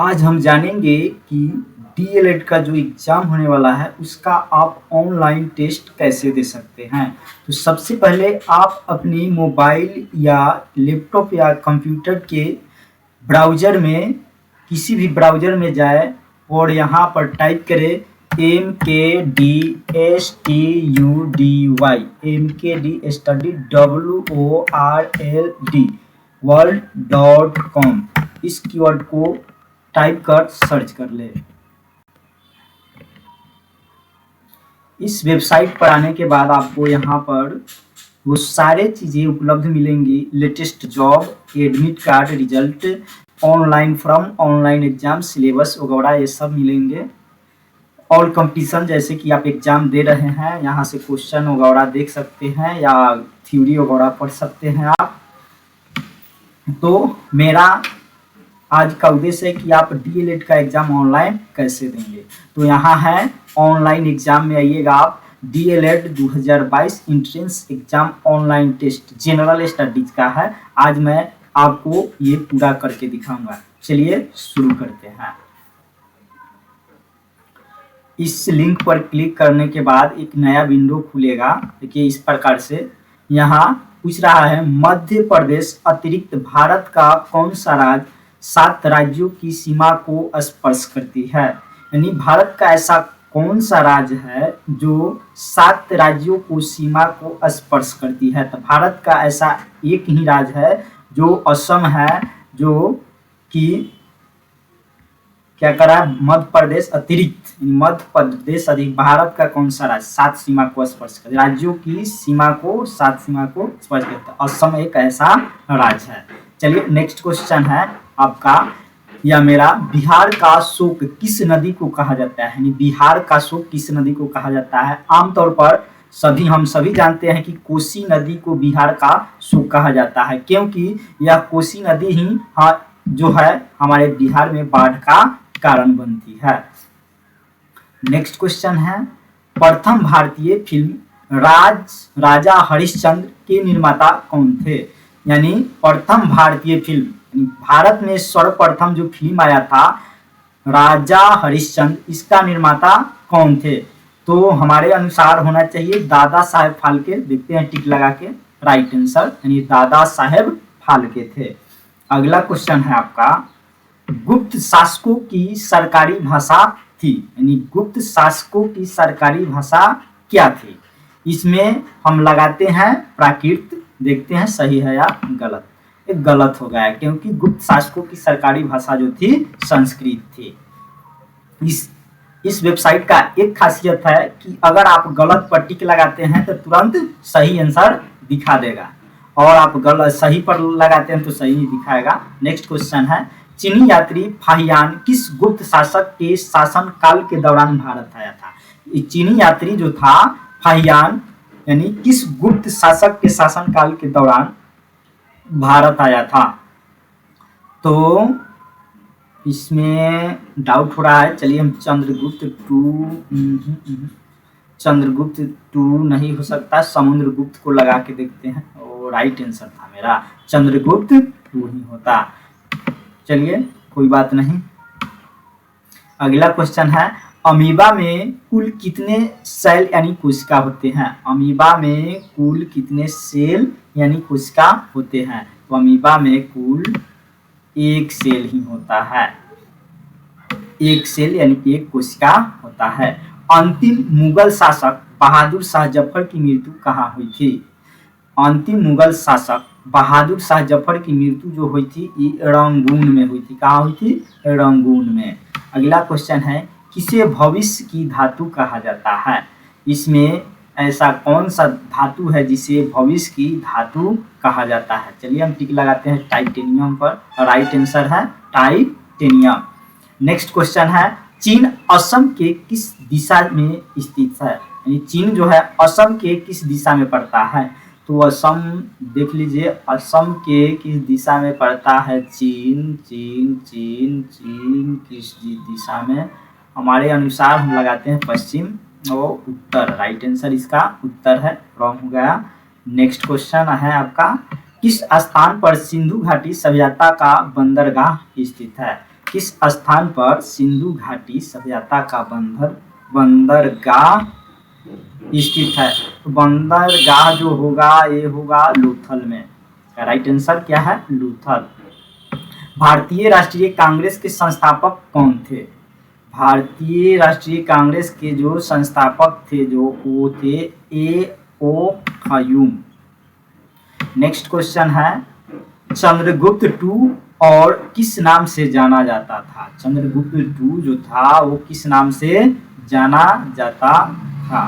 आज हम जानेंगे कि डीएलएड का जो एग्ज़ाम होने वाला है उसका आप ऑनलाइन टेस्ट कैसे दे सकते हैं। तो सबसे पहले आप अपनी मोबाइल या लैपटॉप या कंप्यूटर के ब्राउज़र में किसी भी ब्राउज़र में जाए और यहाँ पर टाइप करें MKD world.com इस कीवर्ड को टाइप कर सर्च कर ले। इस वेबसाइट पर आने के बाद आपको यहाँ पर वो सारे चीज़ें उपलब्ध मिलेंगी, latest job, admit card, result, online form, online exam, syllabus वगैरह ये सब मिलेंगे। ऑल कंपटीशन जैसे कि आप एग्जाम दे रहे हैं, यहाँ से क्वेश्चन वगैरह देख सकते हैं या थ्योरी वगैरह पढ़ सकते हैं आप। तो मेरा आज का उद्देश्य है कि आप डीएलएड का एग्जाम ऑनलाइन कैसे देंगे। तो यहाँ है ऑनलाइन एग्जाम में आइएगा आप, DElEd 2022 entrance exam online test general studies का है। आज मैं आपको ये पूरा करके दिखाऊंगा। चलिए शुरू करते हैं। इस लिंक पर क्लिक करने के बाद एक नया विंडो खुलेगा। देखिए इस प्रकार से यहाँ पूछ रहा है मध्य प्रदेश अतिरिक्त भारत का कौन सा राज्य 7 राज्यों की सीमा को स्पर्श करती है। यानी भारत का ऐसा कौन सा राज्य है जो 7 राज्यों को सीमा को स्पर्श करती है। तो भारत का ऐसा एक ही राज्य है जो असम है, जो कि क्या करा, मध्य प्रदेश अतिरिक्त, मध्य प्रदेश अधिक भारत का कौन सा राज्य 7 सीमा को स्पर्श करता है, राज्यों की सीमा को 7 सीमा को स्पर्श करता है। असम एक ऐसा राज्य है। चलिए नेक्स्ट क्वेश्चन है आपका या मेरा, बिहार का शोक किस नदी को कहा जाता है। यानी बिहार का शोक किस नदी को कहा जाता है। आमतौर पर हम सभी जानते हैं कि कोसी नदी को बिहार का शोक कहा जाता है, क्योंकि यह कोसी नदी ही जो है हमारे बिहार में बाढ़ का कारण बनती है। नेक्स्ट क्वेश्चन है, प्रथम भारतीय फिल्म राजा हरिश्चंद्र के निर्माता कौन थे। यानी प्रथम भारतीय फिल्म, भारत में सर्वप्रथम जो फिल्म आया था राजा हरिश्चंद्र, इसका निर्माता कौन थे। तो हमारे अनुसार होना चाहिए दादा साहेब फाल्के। देखते हैं टिक लगा के, राइट आंसर यानी दादा साहेब फाल्के थे। अगला क्वेश्चन है आपका, गुप्त शासकों की सरकारी भाषा थी। यानी गुप्त शासकों की सरकारी भाषा क्या थी। इसमें हम लगाते हैं प्राकृत, देखते हैं सही है या गलत। एक गलत हो गया क्योंकि गुप्त शासकों की सरकारी भाषा जो थी संस्कृत थी। इस वेबसाइट का एक खासियत है कि अगर आप गलत पर टिक लगाते हैं तो तुरंत सही आंसर दिखा देगा, और आप गलत सही पर लगाते हैं तो सही नहीं दिखाएगा। नेक्स्ट क्वेश्चन है, चीनी यात्री फाहियान किस गुप्त शासक के शासन काल के दौरान भारत आया था। चीनी यात्री जो था फाहियान, यानी किस गुप्त शासक के शासन काल के दौरान भारत आया था। तो इसमें डाउट हो रहा है। चलिए हम चंद्रगुप्त टू नहीं हो सकता, समुद्रगुप्त को लगा के देखते हैं। और राइट आंसर था मेरा चंद्रगुप्त टू ही होता। चलिए कोई बात नहीं। अगला क्वेश्चन है, अमीबा में कुल कितने सेल यानी कोशिका होते हैं। अमीबा में कुल कितने सेल यानी कोशिका होते हैं। तो अमीबा में कुल 1 सेल ही होता है, 1 सेल यानी 1 कोशिका होता है। अंतिम मुगल शासक बहादुर शाह जफर की मृत्यु कहाँ हुई थी। अंतिम मुगल शासक बहादुर शाह जफर की मृत्यु जो हुई थी रंगून में हुई थी। कहाँ हुई थी, रंगून में। अगला क्वेश्चन है, किसे भविष्य की धातु कहा जाता है। इसमें ऐसा कौन सा धातु है जिसे भविष्य की धातु कहा जाता है। चलिए हम टिक लगाते हैं टाइटेनियम पर, राइट आंसर है टाइटेनियम। नेक्स्ट क्वेश्चन है, चीन असम के किस दिशा में स्थित है। यानी चीन जो है असम के किस दिशा में पड़ता है। तो असम देख लीजिए, असम के किस दिशा में पड़ता है। चीन चीन चीन चीन किस दिशा में, हमारे अनुसार हम लगाते हैं पश्चिम और उत्तर। राइट आंसर इसका उत्तर है, रॉन्ग हो गया। नेक्स्ट क्वेश्चन है आपका, किस स्थान पर सिंधु घाटी सभ्यता का बंदरगाह स्थित है। किस स्थान पर सिंधु घाटी सभ्यता का बंदरगाह स्थित है? तो बंदरगाह जो होगा ये होगा लोथल में। राइट आंसर क्या है? लोथल। भारतीय राष्ट्रीय कांग्रेस के संस्थापक कौन थे? भारतीय राष्ट्रीय कांग्रेस के जो संस्थापक थे वो थे ए ओ हयूम। नेक्स्ट क्वेश्चन है, चंद्रगुप्त टू और किस नाम से जाना जाता था? चंद्रगुप्त टू जो था वो किस नाम से जाना जाता था?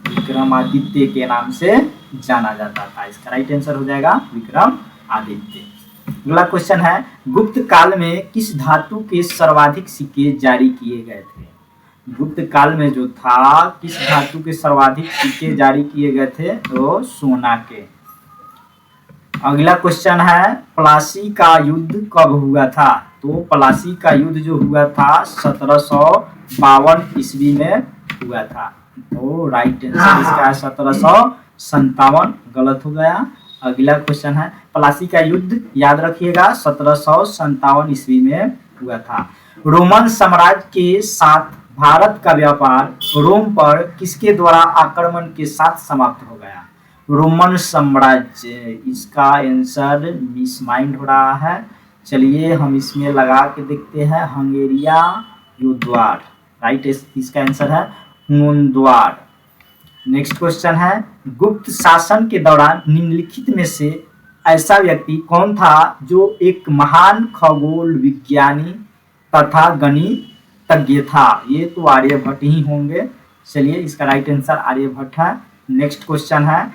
विक्रमादित्य के नाम से जाना जाता था। इसका राइट आंसर हो जाएगा विक्रमादित्य। अगला क्वेश्चन है, गुप्त काल में किस धातु के सर्वाधिक सिक्के जारी किए गए थे? गुप्त काल में जो था किस धातु के सर्वाधिक सिक्के जारी किए गए थे? तो सोना के। अगला क्वेश्चन है, प्लासी का युद्ध कब हुआ था? तो प्लासी का युद्ध जो हुआ था 1752 ईस्वी में हुआ था। तो राइट आंसर इसका 1757, गलत हो गया। अगला क्वेश्चन है, प्लासी का युद्ध याद रखिएगा 1757 ईस्वी में हुआ था। रोमन साम्राज्य के साथ भारत का व्यापार रोम पर किसके द्वारा आक्रमण के साथ समाप्त हो गया? रोमन साम्राज्य। इसका आंसर मिसमाइंड हो रहा है। चलिए हम इसमें लगा के देखते हैं, हंगेरिया युद्धार। राइट इसका आंसर है हुनद्वार। नेक्स्ट क्वेश्चन है, गुप्त शासन के दौरान निम्नलिखित में से ऐसा व्यक्ति कौन था जो एक महान खगोल विज्ञानी तथा गणितज्ञ था? ये तो आर्यभट्ट ही होंगे। चलिए इसका राइट आंसर आर्यभट्ट है। नेक्स्ट क्वेश्चन है,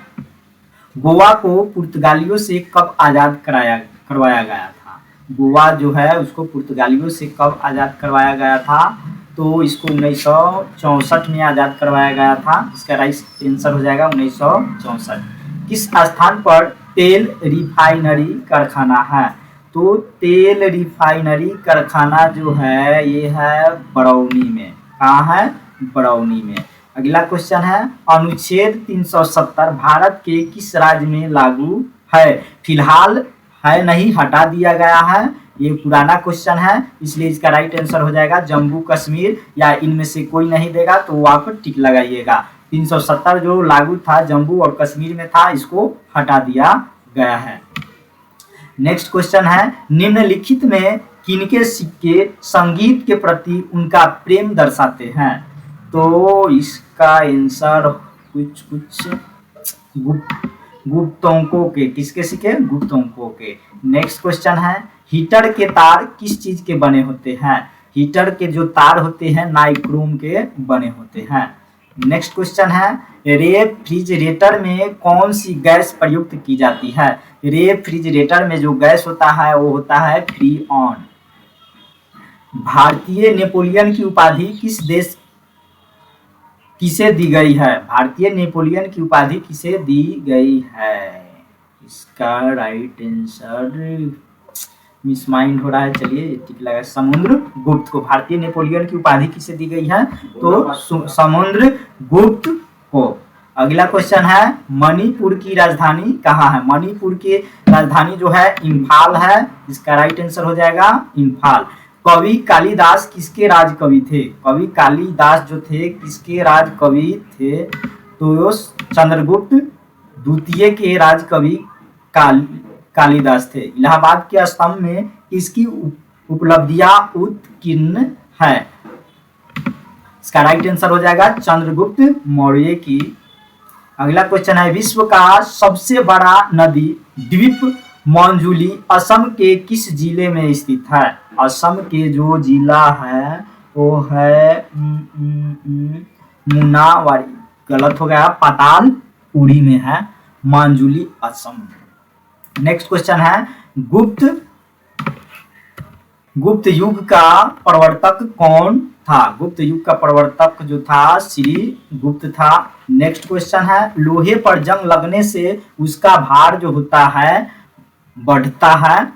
गोवा को पुर्तगालियों से कब आजाद करवाया गया था? गोवा जो है उसको पुर्तगालियों से कब आजाद करवाया गया था? तो इसको 1964 में आजाद करवाया गया था। इसका राइट आंसर हो जाएगा 1964। किस स्थान पर तेल रिफाइनरी कारखाना है? तो तेल रिफाइनरी कारखाना जो है ये है बरौनी में। कहाँ है? बरौनी में। अगला क्वेश्चन है, अनुच्छेद 370 भारत के किस राज्य में लागू है? फिलहाल है नहीं, हटा दिया गया है। ये पुराना क्वेश्चन है इसलिए इसका राइट आंसर हो जाएगा जम्मू कश्मीर, या इनमें से कोई नहीं देगा तो आप टिक लगाइएगा। 370 जो लागू था जम्मू और कश्मीर में था, इसको हटा दिया गया है। नेक्स्ट क्वेश्चन है, निम्नलिखित में किनके सिक्के संगीत के प्रति उनका प्रेम दर्शाते हैं? तो इसका आंसर कुछ गुप्तोंकों के। किसके सिक्के? गुप्तोंकों के। नेक्स्ट क्वेश्चन है, हीटर के तार किस चीज के बने होते हैं? हीटर के जो तार होते हैं नाइक्रोम के बने होते हैं। नेक्स्ट क्वेश्चन है, रेफ्रिजरेटर में कौन सी गैस प्रयुक्त की जाती है? रेफ्रिजरेटर में जो गैस होता है वो होता है फ्रीऑन। भारतीय नेपोलियन की उपाधि किसे दी गई है? भारतीय नेपोलियन की उपाधि किसे दी गई है? इसका राइट आंसर मिसमाइंड हो रहा है। चलिए टिक लगा, समुद्रगुप्त को भारतीय नेपोलियन की उपाधि किसे दी गई है? तो समुद्रगुप्त को। अगला क्वेश्चन है, मणिपुर की राजधानी कहाँ है? मणिपुर की राजधानी जो है इम्फाल है। इसका राइट आंसर हो जाएगा इम्फाल। कवि कालिदास किसके राज कवि थे? कवि कालिदास जो थे किसके राज कवि थे? तो चंद्रगुप्त द्वितीय के राज कवि कालिदास थे। इलाहाबाद के स्तंभ में इसकी उपलब्धियां उत्कीर्ण है। इसका राइट आंसर हो जाएगा चंद्रगुप्त मौर्य की। अगला क्वेश्चन है, विश्व का सबसे बड़ा नदी द्वीप मांजुली असम के किस जिले में स्थित है? असम के जो जिला है वो है मुनावारी। गलत हो गया, पातालपुरी में है मांजुली असम। नेक्स्ट क्वेश्चन है, गुप्त युग का प्रवर्तक कौन था? गुप्त युग का प्रवर्तक जो था श्री गुप्त था। नेक्स्ट क्वेश्चन है, लोहे पर जंग लगने से उसका भार जो होता है बढ़ता है।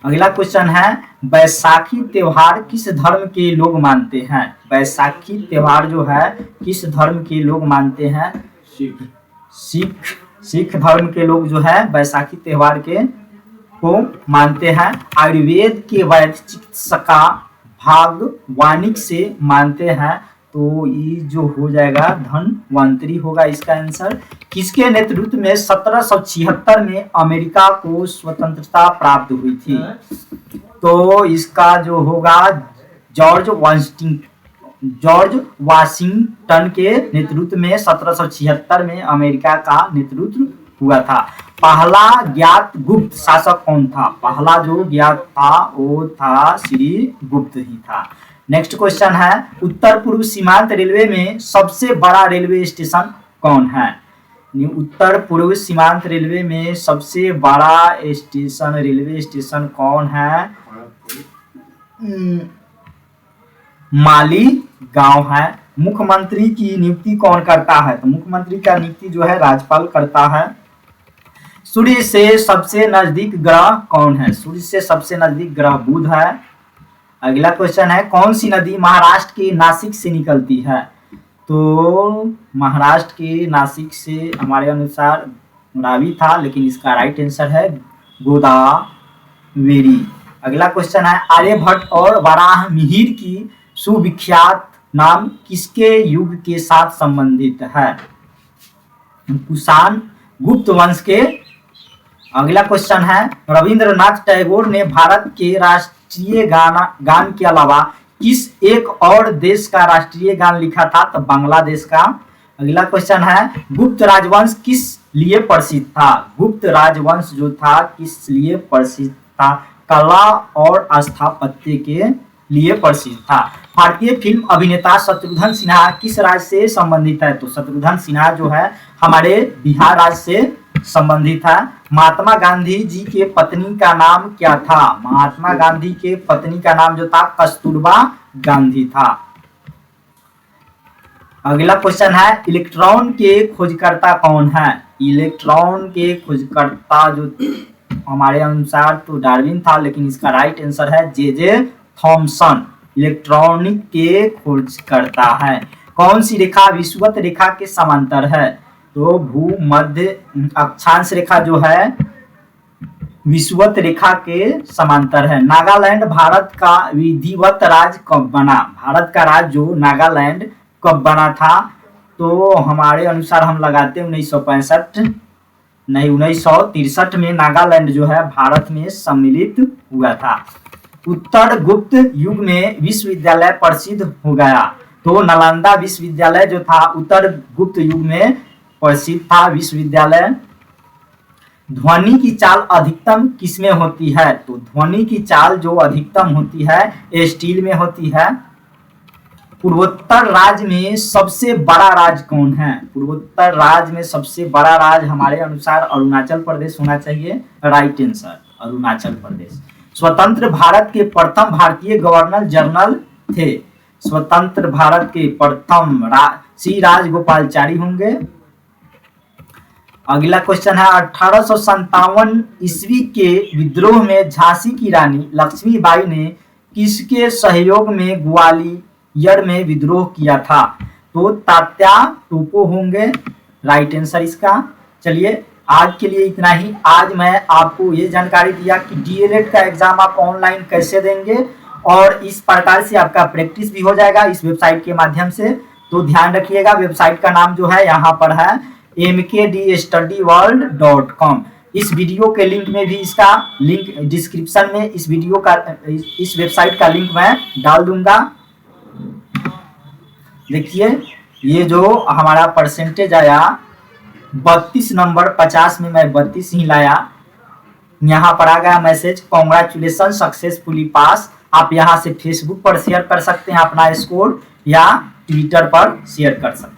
अगला क्वेश्चन है, बैसाखी त्योहार किस धर्म के लोग मानते हैं? बैसाखी त्योहार जो है किस धर्म के लोग मानते हैं? सिख धर्म के लोग जो है बैसाखी त्योहार के को मानते हैं। आयुर्वेद के वैद्य चिकित्सका भागवानिक से मानते हैं। तो ये जो हो जाएगा धनवंतरी होगा इसका आंसर। किसके नेतृत्व में 1776 में अमेरिका को स्वतंत्रता प्राप्त हुई थी? तो इसका जो होगा जॉर्ज वाशिंगटन के नेतृत्व में 1776 में अमेरिका का नेतृत्व हुआ था। पहला ज्ञात गुप्त शासक कौन था? पहला जो ज्ञात था वो था श्री गुप्त ही था। नेक्स्ट क्वेश्चन है, उत्तर पूर्व सीमांत रेलवे में सबसे बड़ा रेलवे स्टेशन कौन है? उत्तर पूर्व सीमांत रेलवे में सबसे बड़ा रेलवे स्टेशन कौन है? मालीगांव है। मुख्यमंत्री की नियुक्ति कौन करता है? तो मुख्यमंत्री का नियुक्ति जो है राज्यपाल करता है। सूर्य से सबसे नजदीक ग्रह कौन है? सूर्य से सबसे नजदीक ग्रह बुध है। अगला क्वेश्चन है, कौन सी नदी महाराष्ट्र के नासिक से निकलती है? तो महाराष्ट्र के नासिक से हमारे अनुसार रावी था, लेकिन इसका राइट आंसर है गोदावरी। अगला क्वेश्चन है, आर्यभट्ट और वराहमिहिर की सुविख्यात नाम किसके युग के साथ संबंधित है? कुषाण गुप्त वंश के। अगला क्वेश्चन है, रविंद्रनाथ टैगोर ने भारत के राष्ट्रीय गान के अलावा किस एक और देश का राष्ट्रीय गान लिखा था? तो बांग्लादेश का। अगला क्वेश्चन है, गुप्त राजवंश किस लिए प्रसिद्ध था? गुप्त राजवंश जो था किस लिए प्रसिद्ध था? कला और स्थापत्य के लिए प्रसिद्ध था। भारतीय फिल्म अभिनेता शत्रुघ्न सिन्हा किस राज्य से संबंधित है? तो शत्रुघ्न सिन्हा जो है हमारे बिहार राज्य से संबंधित है। महात्मा गांधी जी के पत्नी का नाम क्या था? महात्मा गांधी के पत्नी का नाम जो था कस्तूरबा गांधी था। अगला क्वेश्चन है, इलेक्ट्रॉन के खोजकर्ता कौन है? इलेक्ट्रॉन के खोजकर्ता जो हमारे अनुसार तो डार्विन था, लेकिन इसका राइट आंसर है जे थॉमसन इलेक्ट्रॉनिक के खोजकर्ता है। कौन सी रेखा विषुवत रेखा के समांतर है? तो भूमध्य अक्षांश रेखा जो है विषुवत रेखा के समांतर है। नागालैंड भारत का विधिवत राज्य कब बना? भारत का राज्य जो नागालैंड कब बना था? तो हमारे अनुसार हम लगाते 1965 नहीं 1963 में नागालैंड जो है भारत में सम्मिलित हुआ था। उत्तर गुप्त युग में विश्वविद्यालय प्रसिद्ध हो गया। तो नालंदा विश्वविद्यालय जो था उत्तर गुप्त युग में प्रसिद्ध था विश्वविद्यालय। ध्वनि की चाल अधिकतम किसमें होती है? तो ध्वनि की चाल जो अधिकतम होती है स्टील में होती है। पूर्वोत्तर राज्य में सबसे बड़ा राज्य कौन है? पूर्वोत्तर राज्य में सबसे बड़ा राज्य हमारे अनुसार अरुणाचल प्रदेश होना चाहिए। Right answer Arunachal Pradesh. स्वतंत्र भारत के प्रथम भारतीय गवर्नर जनरल थे। स्वतंत्र भारत के प्रथम श्री राजगोपालचारी होंगे। अगला क्वेश्चन है, 1857 ईस्वी के विद्रोह में झांसी की रानी लक्ष्मीबाई ने किसके सहयोग में ग्वालियर में विद्रोह किया था? तो तात्या टोपे होंगे राइट आंसर इसका। चलिए आज के लिए इतना ही। आज मैं आपको ये जानकारी दिया कि डीएलएड का एग्जाम आप ऑनलाइन कैसे देंगे और इस प्रकार से आपका प्रैक्टिस भी हो जाएगा इस वेबसाइट के माध्यम से। तो ध्यान रखिएगा, वेबसाइट का नाम जो है यहाँ पर है mkdstudyworld.com। इस वीडियो के लिंक में भी इसका लिंक डिस्क्रिप्शन में इस वेबसाइट का लिंक मैं डाल दूंगा। देखिए ये जो हमारा परसेंटेज आया 32 नंबर 50 में मैं 32 ही लाया। यहाँ पर आ गया मैसेज कॉन्ग्रेचुलेशन सक्सेसफुली पास। आप यहाँ से फेसबुक पर शेयर कर सकते हैं अपना स्कोर या ट्विटर पर शेयर कर सकते हैं।